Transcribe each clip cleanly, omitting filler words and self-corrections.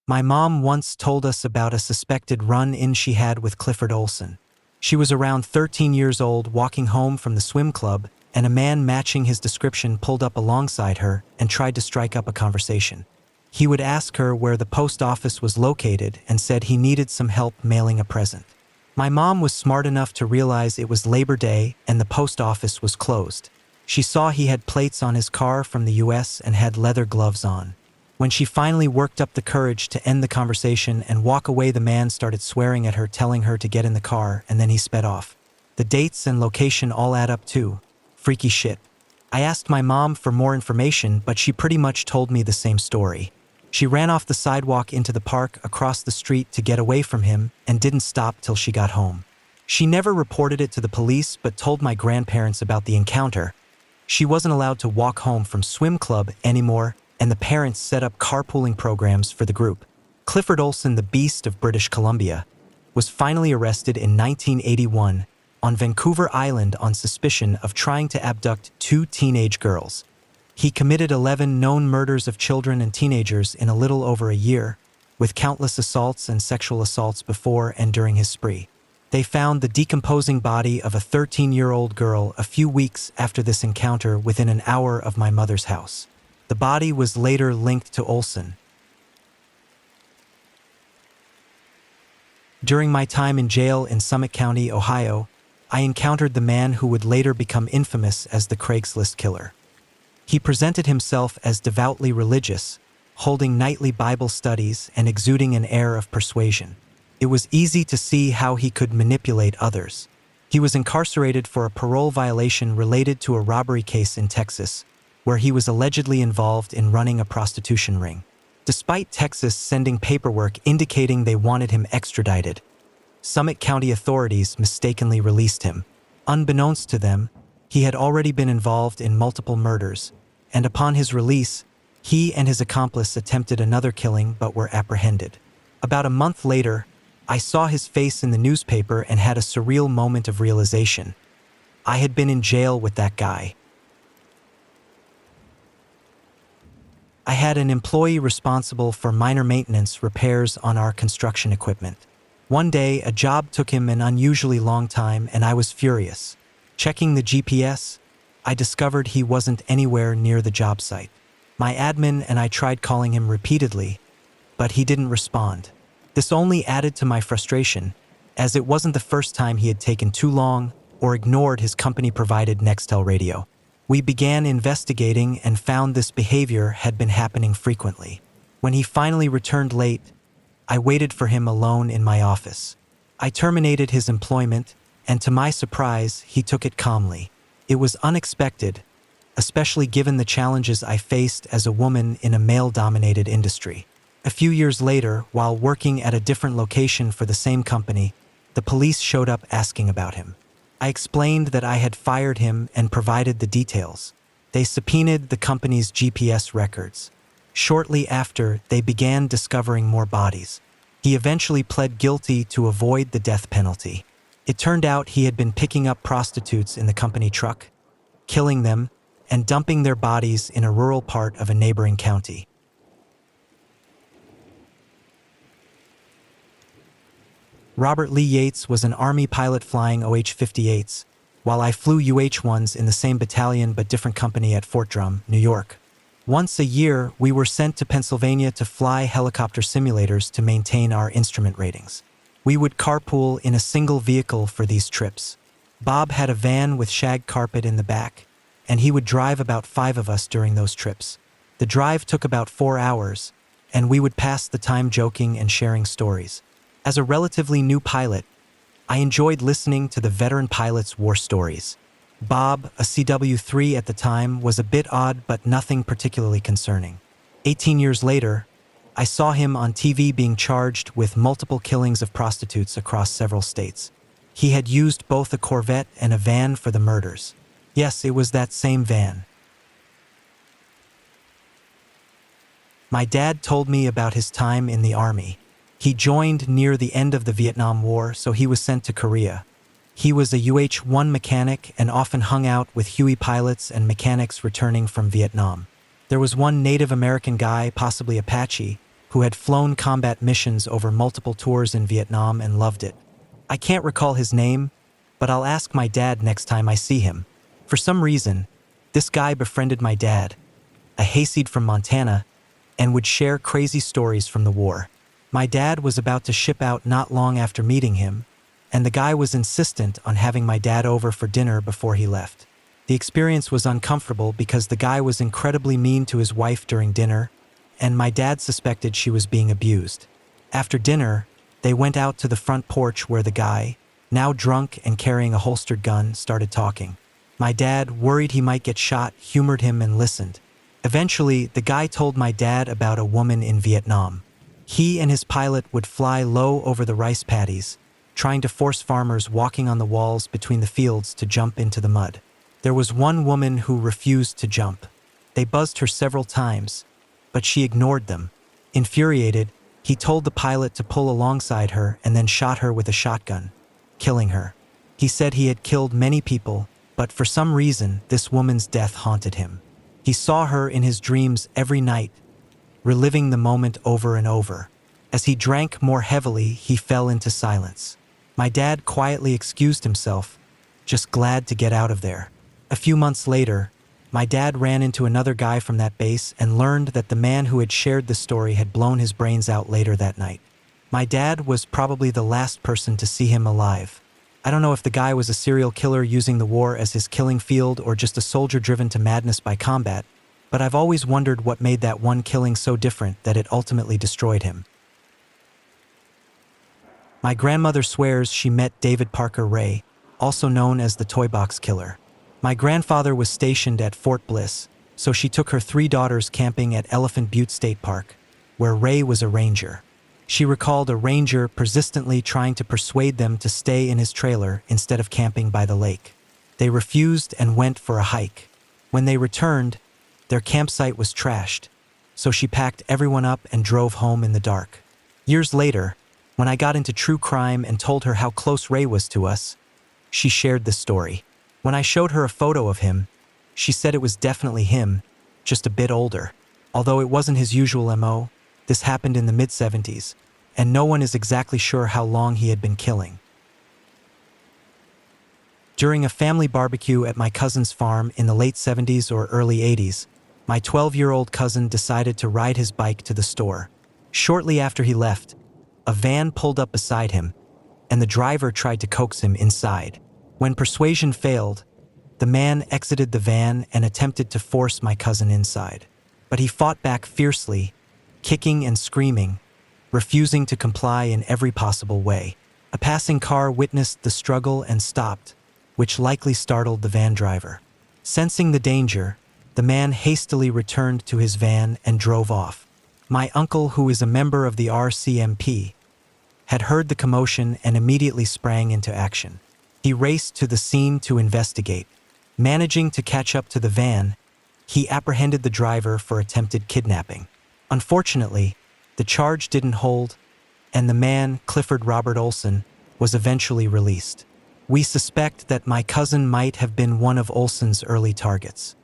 My mom once told us about a suspected run-in she had with Clifford Olson. She was around 13 years old walking home from the swim club, and a man matching his description pulled up alongside her and tried to strike up a conversation. He would ask her where the post office was located and said he needed some help mailing a present. My mom was smart enough to realize it was Labor Day and the post office was closed. She saw he had plates on his car from the US and had leather gloves on. When she finally worked up the courage to end the conversation and walk away, the man started swearing at her, telling her to get in the car, and then he sped off. The dates and location all add up too. Freaky shit. I asked my mom for more information, but she pretty much told me the same story. She ran off the sidewalk into the park across the street to get away from him and didn't stop till she got home. She never reported it to the police but told my grandparents about the encounter. She wasn't allowed to walk home from swim club anymore, and the parents set up carpooling programs for the group. Clifford Olson, the Beast of British Columbia, was finally arrested in 1981 on Vancouver Island on suspicion of trying to abduct 2 teenage girls. He committed 11 known murders of children and teenagers in a little over a year, with countless assaults and sexual assaults before and during his spree. They found the decomposing body of a 13-year-old girl a few weeks after this encounter within an hour of my mother's house. The body was later linked to Olson. During my time in jail in Summit County, Ohio, I encountered the man who would later become infamous as the Craigslist Killer. He presented himself as devoutly religious, holding nightly Bible studies and exuding an air of persuasion. It was easy to see how he could manipulate others. He was incarcerated for a parole violation related to a robbery case in Texas, where he was allegedly involved in running a prostitution ring. Despite Texas sending paperwork indicating they wanted him extradited, Summit County authorities mistakenly released him. Unbeknownst to them, he had already been involved in multiple murders, and upon his release, he and his accomplice attempted another killing but were apprehended. About a month later, I saw his face in the newspaper and had a surreal moment of realization. I had been in jail with that guy. I had an employee responsible for minor maintenance repairs on our construction equipment. One day, a job took him an unusually long time, and I was furious. Checking the GPS, I discovered he wasn't anywhere near the job site. My admin and I tried calling him repeatedly, but he didn't respond. This only added to my frustration, as it wasn't the first time he had taken too long or ignored his company-provided Nextel radio. We began investigating and found this behavior had been happening frequently. When he finally returned late, I waited for him alone in my office. I terminated his employment, and to my surprise, he took it calmly. It was unexpected, especially given the challenges I faced as a woman in a male-dominated industry. A few years later, while working at a different location for the same company, the police showed up asking about him. I explained that I had fired him and provided the details. They subpoenaed the company's GPS records. Shortly after, they began discovering more bodies. He eventually pled guilty to avoid the death penalty. It turned out he had been picking up prostitutes in the company truck, killing them, and dumping their bodies in a rural part of a neighboring county. Robert Lee Yates was an Army pilot flying OH-58s, while I flew UH-1s in the same battalion but different company at Fort Drum, New York. Once a year, we were sent to Pennsylvania to fly helicopter simulators to maintain our instrument ratings. We would carpool in a single vehicle for these trips. Bob had a van with shag carpet in the back, and he would drive about 5 of us during those trips. The drive took about 4 hours, and we would pass the time joking and sharing stories. As a relatively new pilot, I enjoyed listening to the veteran pilots' war stories. Bob, a CW-3 at the time, was a bit odd but nothing particularly concerning. 18 years later, I saw him on TV being charged with multiple killings of prostitutes across several states. He had used both a Corvette and a van for the murders. Yes, it was that same van. My dad told me about his time in the Army. He joined near the end of the Vietnam War, so he was sent to Korea. He was a UH-1 mechanic and often hung out with Huey pilots and mechanics returning from Vietnam. There was one Native American guy, possibly Apache, who had flown combat missions over multiple tours in Vietnam and loved it. I can't recall his name, but I'll ask my dad next time I see him. For some reason, this guy befriended my dad, a hayseed from Montana, and would share crazy stories from the war. My dad was about to ship out not long after meeting him, and the guy was insistent on having my dad over for dinner before he left. The experience was uncomfortable because the guy was incredibly mean to his wife during dinner, and my dad suspected she was being abused. After dinner, they went out to the front porch where the guy, now drunk and carrying a holstered gun, started talking. My dad, worried he might get shot, humored him and listened. Eventually, the guy told my dad about a woman in Vietnam. He and his pilot would fly low over the rice paddies, trying to force farmers walking on the walls between the fields to jump into the mud. There was one woman who refused to jump. They buzzed her several times, but she ignored them. Infuriated, he told the pilot to pull alongside her and then shot her with a shotgun, killing her. He said he had killed many people, but for some reason, this woman's death haunted him. He saw her in his dreams every night, reliving the moment over and over. As he drank more heavily, he fell into silence. My dad quietly excused himself, just glad to get out of there. A few months later, my dad ran into another guy from that base and learned that the man who had shared the story had blown his brains out later that night. My dad was probably the last person to see him alive. I don't know if the guy was a serial killer using the war as his killing field or just a soldier driven to madness by combat, but I've always wondered what made that one killing so different that it ultimately destroyed him. My grandmother swears she met David Parker Ray, also known as the Toy Box Killer. My grandfather was stationed at Fort Bliss, so she took her 3 daughters camping at Elephant Butte State Park, where Ray was a ranger. She recalled a ranger persistently trying to persuade them to stay in his trailer instead of camping by the lake. They refused and went for a hike. When they returned, their campsite was trashed, so she packed everyone up and drove home in the dark. Years later, when I got into true crime and told her how close Ray was to us, she shared this story. When I showed her a photo of him, she said it was definitely him, just a bit older. Although it wasn't his usual MO, this happened in the mid-70s, and no one is exactly sure how long he had been killing. During a family barbecue at my cousin's farm in the late 70s or early 80s, my 12-year-old cousin decided to ride his bike to the store. Shortly after he left, a van pulled up beside him, and the driver tried to coax him inside. When persuasion failed, the man exited the van and attempted to force my cousin inside. But he fought back fiercely, kicking and screaming, refusing to comply in every possible way. A passing car witnessed the struggle and stopped, which likely startled the van driver. Sensing the danger, the man hastily returned to his van and drove off. My uncle, who is a member of the RCMP, had heard the commotion and immediately sprang into action. He raced to the scene to investigate. Managing to catch up to the van, he apprehended the driver for attempted kidnapping. Unfortunately, the charge didn't hold, and the man, Clifford Robert Olson, was eventually released. We suspect that my cousin might have been one of Olson's early targets.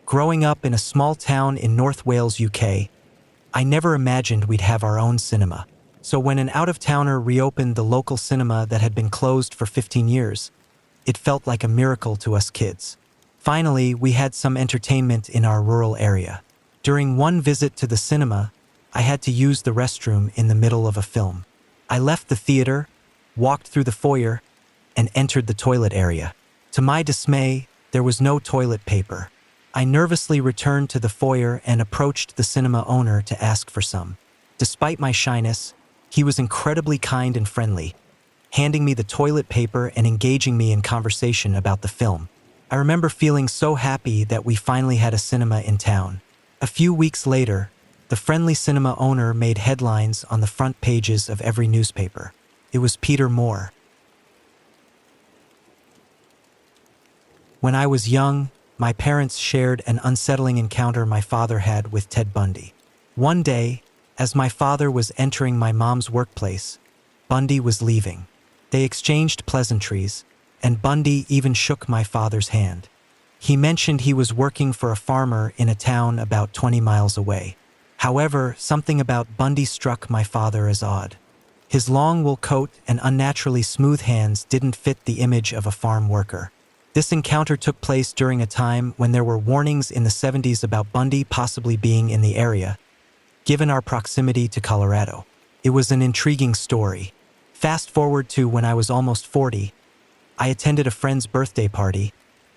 Growing up in a small town in North Wales, UK, I never imagined we'd have our own cinema. So when an out-of-towner reopened the local cinema that had been closed for 15 years, it felt like a miracle to us kids. Finally, we had some entertainment in our rural area. During one visit to the cinema, I had to use the restroom in the middle of a film. I left the theater, walked through the foyer, and entered the toilet area. To my dismay, there was no toilet paper. I nervously returned to the foyer and approached the cinema owner to ask for some. Despite my shyness, he was incredibly kind and friendly, handing me the toilet paper and engaging me in conversation about the film. I remember feeling so happy that we finally had a cinema in town. A few weeks later, the friendly cinema owner made headlines on the front pages of every newspaper. It was Peter Moore. When I was young, my parents shared an unsettling encounter my father had with Ted Bundy. One day, as my father was entering my mom's workplace, Bundy was leaving. They exchanged pleasantries, and Bundy even shook my father's hand. He mentioned he was working for a farmer in a town about 20 miles away. However, something about Bundy struck my father as odd. His long wool coat and unnaturally smooth hands didn't fit the image of a farm worker. This encounter took place during a time when there were warnings in the 70s about Bundy possibly being in the area, given our proximity to Colorado. It was an intriguing story. Fast forward to when I was almost 40, I attended a friend's birthday party,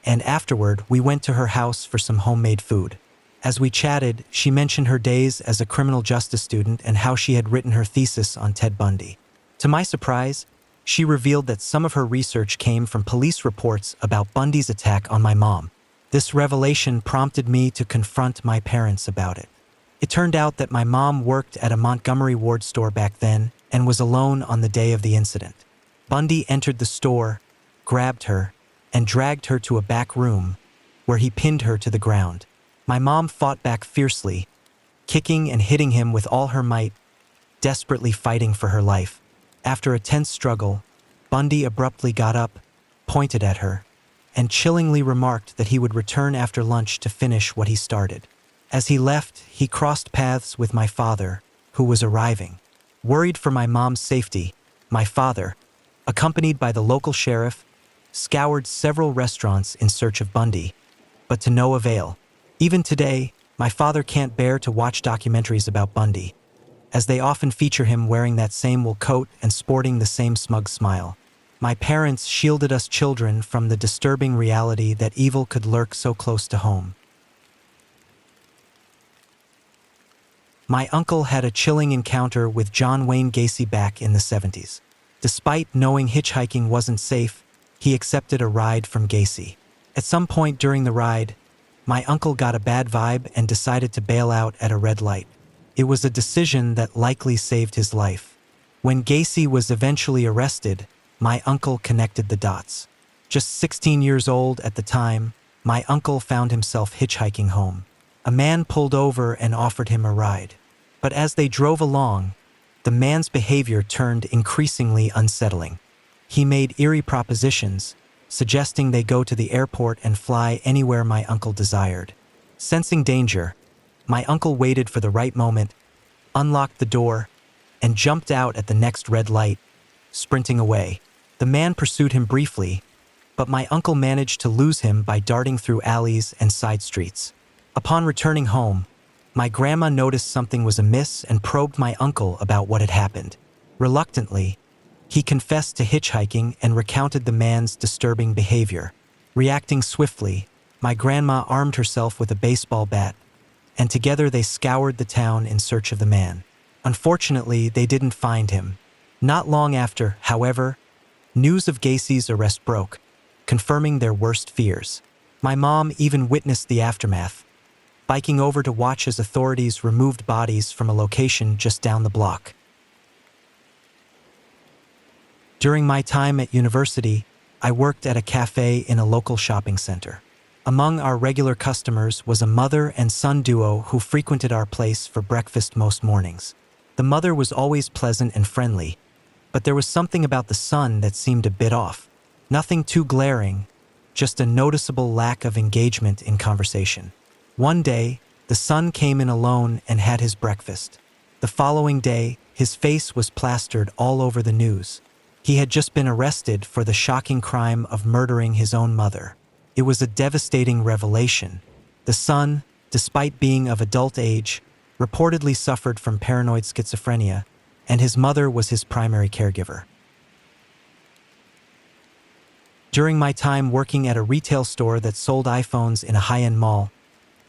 and afterward we went to her house for some homemade food. As we chatted, she mentioned her days as a criminal justice student and how she had written her thesis on Ted Bundy. To my surprise, she revealed that some of her research came from police reports about Bundy's attack on my mom. This revelation prompted me to confront my parents about it. It turned out that my mom worked at a Montgomery Ward store back then and was alone on the day of the incident. Bundy entered the store, grabbed her, and dragged her to a back room, where he pinned her to the ground. My mom fought back fiercely, kicking and hitting him with all her might, desperately fighting for her life. After a tense struggle, Bundy abruptly got up, pointed at her, and chillingly remarked that he would return after lunch to finish what he started. As he left, he crossed paths with my father, who was arriving. Worried for my mom's safety, my father, accompanied by the local sheriff, scoured several restaurants in search of Bundy, but to no avail. Even today, my father can't bear to watch documentaries about Bundy, as they often feature him wearing that same wool coat and sporting the same smug smile. My parents shielded us children from the disturbing reality that evil could lurk so close to home. My uncle had a chilling encounter with John Wayne Gacy back in the 70s. Despite knowing hitchhiking wasn't safe, he accepted a ride from Gacy. At some point during the ride, my uncle got a bad vibe and decided to bail out at a red light. It was a decision that likely saved his life. When Gacy was eventually arrested, my uncle connected the dots. Just 16 years old at the time, my uncle found himself hitchhiking home. A man pulled over and offered him a ride. But as they drove along, the man's behavior turned increasingly unsettling. He made eerie propositions, suggesting they go to the airport and fly anywhere my uncle desired. Sensing danger, my uncle waited for the right moment, unlocked the door, and jumped out at the next red light, sprinting away. The man pursued him briefly, but my uncle managed to lose him by darting through alleys and side streets. Upon returning home, my grandma noticed something was amiss and probed my uncle about what had happened. Reluctantly, he confessed to hitchhiking and recounted the man's disturbing behavior. Reacting swiftly, my grandma armed herself with a baseball bat, and together they scoured the town in search of the man. Unfortunately, they didn't find him. Not long after, however, news of Gacy's arrest broke, confirming their worst fears. My mom even witnessed the aftermath, biking over to watch as authorities removed bodies from a location just down the block. During my time at university, I worked at a cafe in a local shopping center. Among our regular customers was a mother and son duo who frequented our place for breakfast most mornings. The mother was always pleasant and friendly, but there was something about the son that seemed a bit off. Nothing too glaring, just a noticeable lack of engagement in conversation. One day, the son came in alone and had his breakfast. The following day, his face was plastered all over the news. He had just been arrested for the shocking crime of murdering his own mother. It was a devastating revelation. The son, despite being of adult age, reportedly suffered from paranoid schizophrenia, and his mother was his primary caregiver. During my time working at a retail store that sold iPhones in a high-end mall,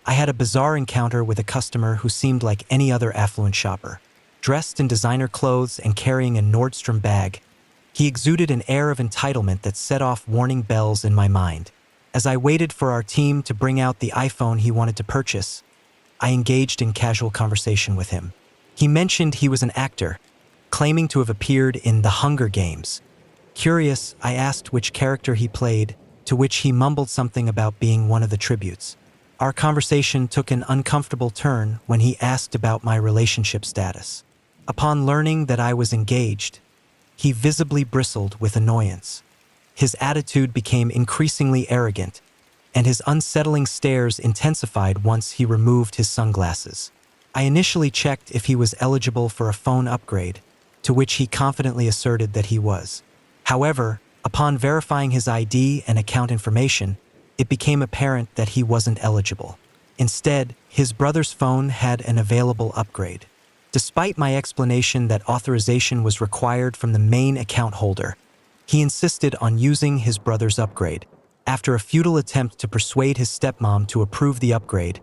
I had a bizarre encounter with a customer who seemed like any other affluent shopper. Dressed in designer clothes and carrying a Nordstrom bag, he exuded an air of entitlement that set off warning bells in my mind. As I waited for our team to bring out the iPhone he wanted to purchase, I engaged in casual conversation with him. He mentioned he was an actor, claiming to have appeared in The Hunger Games. Curious, I asked which character he played, to which he mumbled something about being one of the tributes. Our conversation took an uncomfortable turn when he asked about my relationship status. Upon learning that I was engaged, he visibly bristled with annoyance. His attitude became increasingly arrogant, and his unsettling stares intensified once he removed his sunglasses. I initially checked if he was eligible for a phone upgrade, to which he confidently asserted that he was. However, upon verifying his ID and account information, it became apparent that he wasn't eligible. Instead, his brother's phone had an available upgrade. Despite my explanation that authorization was required from the main account holder, he insisted on using his brother's upgrade. After a futile attempt to persuade his stepmom to approve the upgrade,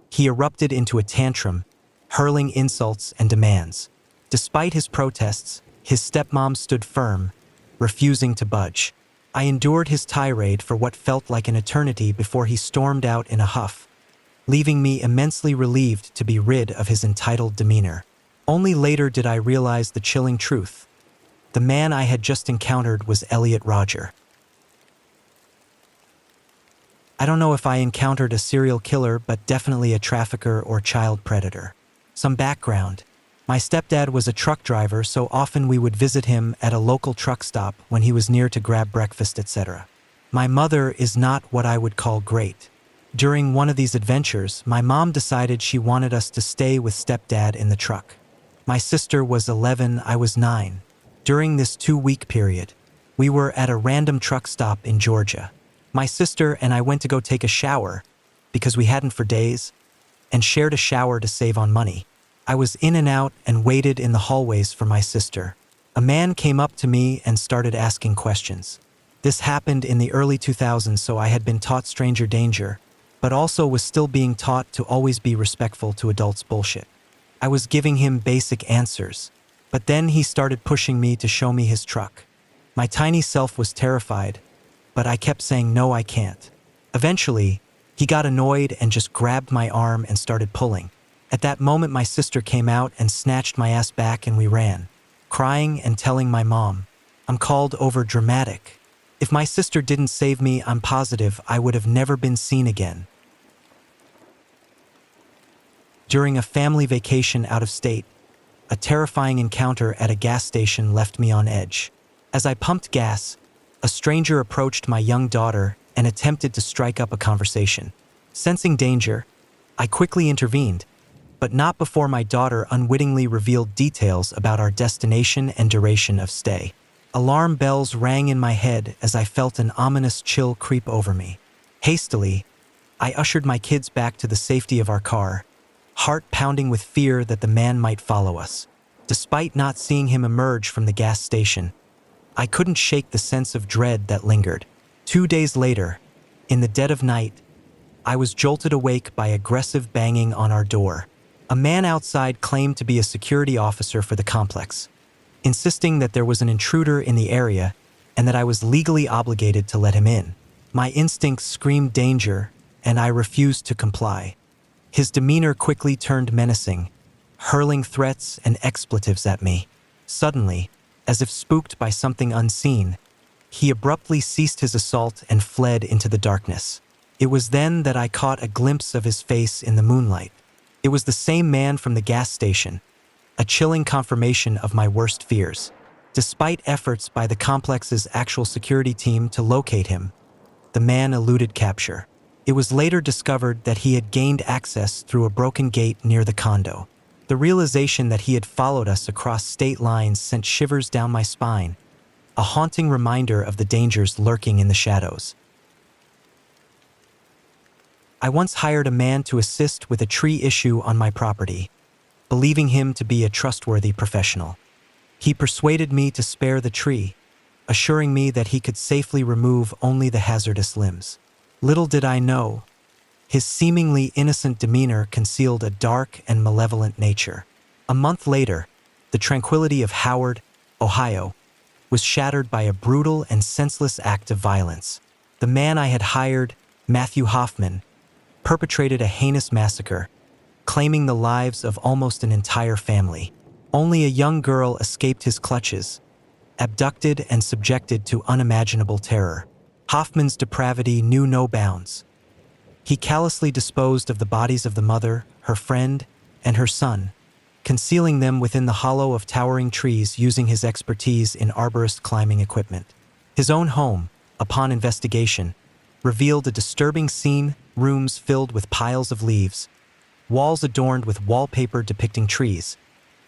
he erupted into a tantrum, hurling insults and demands. Despite his protests, his stepmom stood firm, refusing to budge. I endured his tirade for what felt like an eternity before he stormed out in a huff, leaving me immensely relieved to be rid of his entitled demeanor. Only later did I realize the chilling truth. The man I had just encountered was Elliot Roger. I don't know if I encountered a serial killer, but definitely a trafficker or child predator. Some background. My stepdad was a truck driver, so often we would visit him at a local truck stop when he was near to grab breakfast, etc. My mother is not what I would call great. During one of these adventures, my mom decided she wanted us to stay with stepdad in the truck. My sister was 11, I was 9. During this 2-week period, we were at a random truck stop in Georgia. My sister and I went to go take a shower, because we hadn't for days, and shared a shower to save on money. I was in and out and waited in the hallways for my sister. A man came up to me and started asking questions. This happened in the early 2000s, so I had been taught stranger danger, but also was still being taught to always be respectful to adults' bullshit. I was giving him basic answers, but then he started pushing me to show me his truck. My tiny self was terrified, but I kept saying, no, I can't. Eventually, he got annoyed and just grabbed my arm and started pulling. At that moment, my sister came out and snatched my ass back and we ran, crying and telling my mom. I'm called over dramatic. If my sister didn't save me, I'm positive I would have never been seen again. During a family vacation out of state, a terrifying encounter at a gas station left me on edge. As I pumped gas, a stranger approached my young daughter and attempted to strike up a conversation. Sensing danger, I quickly intervened, but not before my daughter unwittingly revealed details about our destination and duration of stay. Alarm bells rang in my head as I felt an ominous chill creep over me. Hastily, I ushered my kids back to the safety of our car, heart pounding with fear that the man might follow us. Despite not seeing him emerge from the gas station, I couldn't shake the sense of dread that lingered. 2 days later, in the dead of night, I was jolted awake by aggressive banging on our door. A man outside claimed to be a security officer for the complex, insisting that there was an intruder in the area and that I was legally obligated to let him in. My instincts screamed danger, and I refused to comply. His demeanor quickly turned menacing, hurling threats and expletives at me. Suddenly, as if spooked by something unseen, he abruptly ceased his assault and fled into the darkness. It was then that I caught a glimpse of his face in the moonlight. It was the same man from the gas station, a chilling confirmation of my worst fears. Despite efforts by the complex's actual security team to locate him, the man eluded capture. It was later discovered that he had gained access through a broken gate near the condo. The realization that he had followed us across state lines sent shivers down my spine, a haunting reminder of the dangers lurking in the shadows. I once hired a man to assist with a tree issue on my property, believing him to be a trustworthy professional. He persuaded me to spare the tree, assuring me that he could safely remove only the hazardous limbs. Little did I know, his seemingly innocent demeanor concealed a dark and malevolent nature. A month later, the tranquility of Howard, Ohio, was shattered by a brutal and senseless act of violence. The man I had hired, Matthew Hoffman, perpetrated a heinous massacre, claiming the lives of almost an entire family. Only a young girl escaped his clutches, abducted and subjected to unimaginable terror. Hoffman's depravity knew no bounds. He callously disposed of the bodies of the mother, her friend, and her son, concealing them within the hollow of towering trees using his expertise in arborist climbing equipment. His own home, upon investigation, revealed a disturbing scene: rooms filled with piles of leaves, walls adorned with wallpaper depicting trees,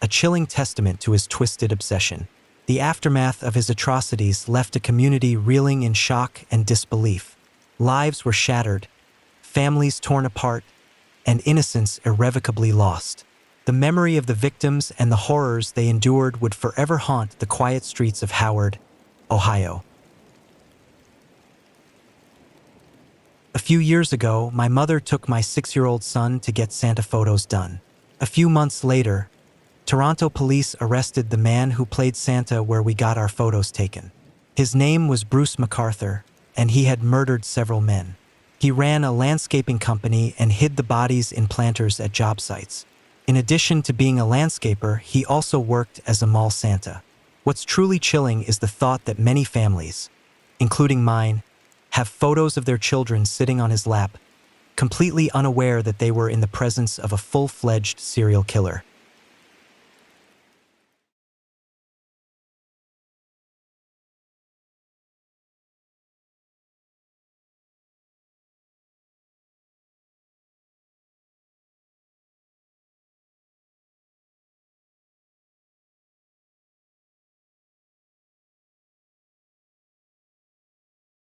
a chilling testament to his twisted obsession. The aftermath of his atrocities left a community reeling in shock and disbelief. Lives were shattered, families torn apart, and innocence irrevocably lost. The memory of the victims and the horrors they endured would forever haunt the quiet streets of Howard, Ohio. A few years ago, my mother took my 6-year-old son to get Santa photos done. A few months later, Toronto police arrested the man who played Santa where we got our photos taken. His name was Bruce MacArthur, and he had murdered several men. He ran a landscaping company and hid the bodies in planters at job sites. In addition to being a landscaper, he also worked as a mall Santa. What's truly chilling is the thought that many families, including mine, have photos of their children sitting on his lap, completely unaware that they were in the presence of a full-fledged serial killer.